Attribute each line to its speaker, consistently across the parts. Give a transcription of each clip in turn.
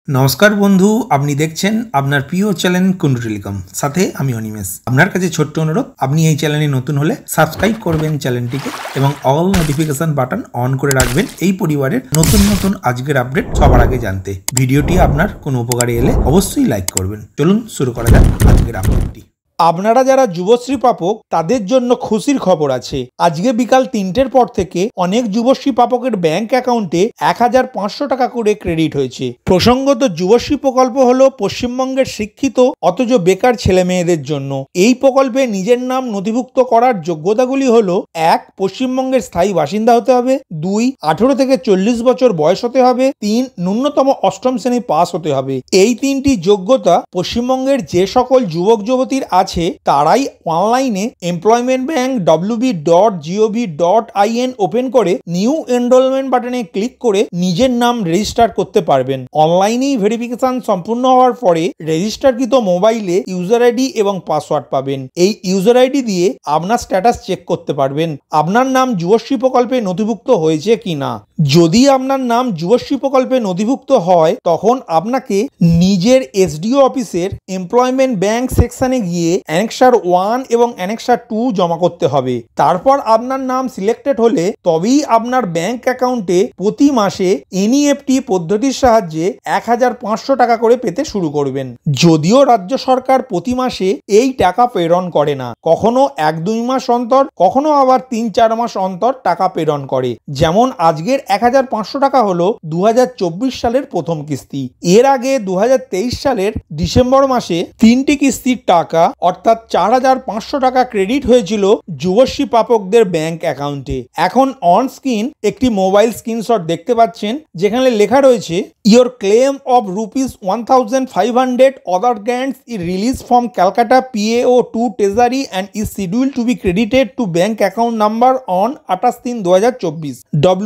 Speaker 1: নমস্কার বন্ধু, আপনি দেখছেন আপনার প্রিয় চ্যানেল কুন্ডু টেলিকম, সাথে আমি অনিমেষ। আপনার কাছে ছোট্ট অনুরোধ, আপনি এই চ্যানেলে নতুন হলে সাবস্ক্রাইব করবেন চ্যানেলটিকে এবং অল নোটিফিকেশন বাটন অন করে রাখবেন এই পরিবারের নতুন নতুন আজকের আপডেট সবার আগে জানতে। ভিডিওটি আপনার কোনো উপকারে এলে অবশ্যই লাইক করবেন। চলুন শুরু করা যাক আজকের আপডেটটি।
Speaker 2: আপনারা যারা যুবশ্রী প্রাপক তাদের জন্য খুশির খবর আছে। আজকে বিকাল 3টের পর থেকে অনেক যুবশ্রী প্রাপকের ব্যাংক অ্যাকাউন্টে 1500 টাকা করে ক্রেডিট হয়েছে। প্রসঙ্গত, যুবশ্রী প্রকল্প হলো পশ্চিমবঙ্গের শিক্ষিত অথচ বেকার ছেলে মেয়েদের জন্য। এই প্রকল্পে নিজের নাম নথিভুক্ত করার যোগ্যতাগুলি হলো: 1. পশ্চিমবঙ্গের স্থায়ী বাসিন্দা হতে হবে। 2. 18 থেকে 40 বছর বয়স হতে হবে। 3. ন্যূনতম 8ম শ্রেণী পাস হতে হবে। এই তিনটি যোগ্যতা পশ্চিমবঙ্গের যে সকল যুবক যুবতীর আছে তারাই অনলাইনে এমপ্লয়মেন্ট ব্যাংক wb.gov.in ওপেন করে নিউ এনরোলমেন্ট বাটনে ক্লিক করে নিজের নাম রেজিস্টার করতে পারবেন। অনলাইনেই ভেরিফিকেশন সম্পূর্ণ হওয়ার পরে রেজিস্টারকৃত মোবাইলে ইউজার আইডি এবং পাসওয়ার্ড পাবেন। এই ইউজার আইডি দিয়ে আপনার স্ট্যাটাস চেক করতে পারবেন, আপনার নাম যুবশ্রী প্রকল্পে নথিভুক্ত হয়েছে কিনা। যদি আপনার নাম যুবশ্রী প্রকল্পে নথিভুক্ত হয় তখন আপনাকে নিজের এসডিও অফিসের এমপ্লয়মেন্ট ব্যাংক সেকশনে গিয়ে অ্যানেক্সার 1 এবং অ্যানেক্সার 2 জমা করতে হবে। তারপর আপনার নাম সিলেক্টেড হলে তবেই আপনার ব্যাংক অ্যাকাউন্টে প্রতি মাসে এনইএফটি পদ্ধতির সাহায্যে 1500 টাকা করে পেতে শুরু করবেন। যদিও রাজ্য সরকার প্রতি মাসে এই টাকা প্রেরণ করে না, কখনো 1-2 মাস অন্তর, কখনো আবার 3-4 মাস অন্তর টাকা প্রেরণ করে। যেমন আজকের 1500 টাকা হলো 2024 সালের প্রথম কিস্তি। এর আগে 2023 সালের ডিসেম্বর মাসে 3টি কিস্তির টাকা অর্থাৎ 4500 টাকা ক্রেডিট হয়েছিল যুবশ্রী প্রাপকদের ব্যাংক অ্যাকাউন্টে। এখন অন স্ক্রিন একটি মোবাইল স্ক্রিনশট দেখতে পাচ্ছেন, যেখানে লেখা রয়েছে your claim of ₹1500 other grants is released from Calcutta PAO2 Treasury and is scheduled to be credited to bank account number on 28/3/2024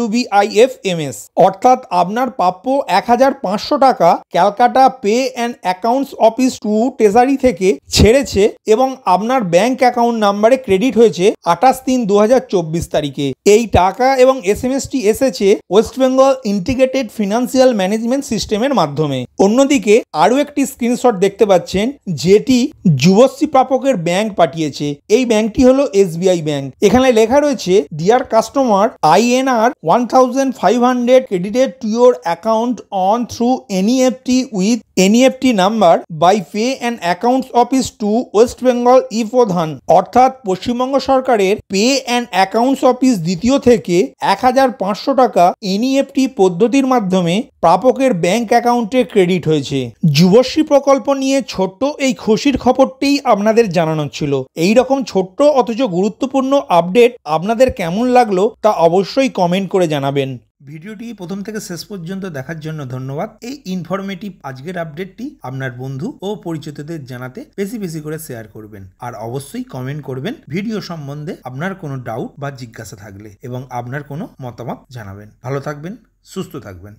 Speaker 2: WBIFMS। অর্থাৎ আপনার প্রাপ্য 1500 টাকা Calcutta pay and accounts office to treasury থেকে ছেড়েছে এবং আপনার ব্যাংক অ্যাকাউন্ট নাম্বারে credit হয়েছে 28/3/2024 তারিখে। এই টাকা এবং এসএমএসটি এসেছে West Bengal integrated financial management সিস্টেমের মাধ্যমে। অন্যদিকে আরও একটি স্ক্রিনশট দেখতে পাচ্ছেন, যেটি যুবশ্রী প্রাপকের ব্যাংক পাঠিয়েছে। এই ব্যাংকটি হলো এসবিআই ব্যাংক। এখানে লেখা রয়েছে, deer customer, INR 1500 credited to your account on through NEFT with NEFT number by pay and accounts office to West Bengal ই প্রধান। অর্থাৎ পশ্চিমবঙ্গ সরকারের পে অ্যান্ড অ্যাকাউন্টস অফিস দ্বিতীয় থেকে 1500 টাকা এনইএফটি পদ্ধতির মাধ্যমে প্রাপকের ব্যাংক অ্যাকাউন্টে ক্রেডিট হয়েছে। যুবশ্রী প্রকল্প নিয়ে ছোট্ট এই খুশির খবরটি আপনাদের জানানো ছিল। এই রকম ছোট্ট অথচ গুরুত্বপূর্ণ আপডেট আপনাদের কেমন লাগলো তা অবশ্যই কমেন্ট করে জানাবেন।
Speaker 1: ভিডিওটি প্রথম থেকে শেষ পর্যন্ত দেখার জন্য ধন্যবাদ। এই ইনফরমেটিভ আজকের আপডেটটি আপনার বন্ধু ও পরিচিতদের জানাতে বেশি বেশি করে শেয়ার করবেন, আর অবশ্যই কমেন্ট করবেন ভিডিও সম্বন্ধে আপনার কোনো ডাউট বা জিজ্ঞাসা থাকলে, এবং আপনার কোনো মতামত জানাবেন। ভালো থাকবেন, সুস্থ থাকবেন।